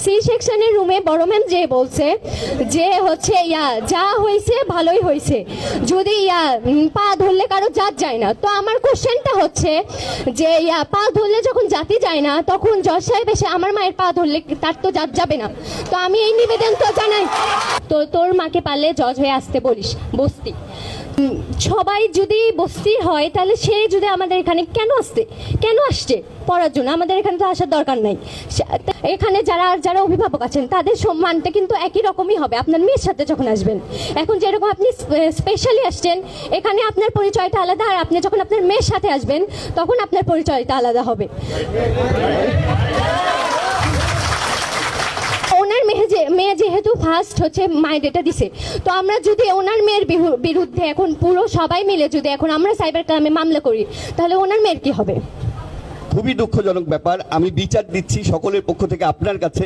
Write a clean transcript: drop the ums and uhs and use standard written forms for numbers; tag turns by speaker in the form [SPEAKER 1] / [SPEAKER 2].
[SPEAKER 1] C সেকশনের রুমে বড় ম্যাম যে বলছে যে হচ্ছে যা হয়েছে ভালোই হয়েছে, যদি পা ধরলে কারো জাত যায় না। তো আমার কোশ্চেনটা হচ্ছে যে পা ধরলে যখন জাতি যায় না, তখন জজ সাহেব এসে আমার মায়ের পা ধরলে তার তো জাত যাবে না। তো আমি এই নিবেদন তো জানাই, তো তোর মাকে পারলে জজ হয়ে আসতে বলিস বস্তি। সবাই যদি বস্তি হয় তাহলে সে যদি আমাদের এখানে কেন আসছে পড়ার জন্য? আমাদের এখানে তো আসার দরকার নাই। এখানে যারা অভিভাবক আছেন তাদের সম্মানটা কিন্তু একই রকমই হবে আপনার মেয়ের সাথে যখন আসবেন। এখন যেরকম আপনি স্পেশালি আসছেন, এখানে আপনার পরিচয়টা আলাদা, আর আপনি যখন আপনার মেয়ের সাথে আসবেন তখন আপনার পরিচয়টা আলাদা হবে। ওনার মেয়ে যেহেতু ফার্স্ট হচ্ছে মায়ের এটা দিছে, তো আমরা যদি ওনার মেয়ের বিরুদ্ধে এখন পুরো সবাই মিলে যদি এখন আমরা সাইবার ক্রাইমে মামলা করি, তাহলে ওনার মেয়ের কি হবে?
[SPEAKER 2] খুবই দুঃখজনক ব্যাপার। আমি বিচার দিচ্ছি সকলের পক্ষ থেকে আপনার কাছে।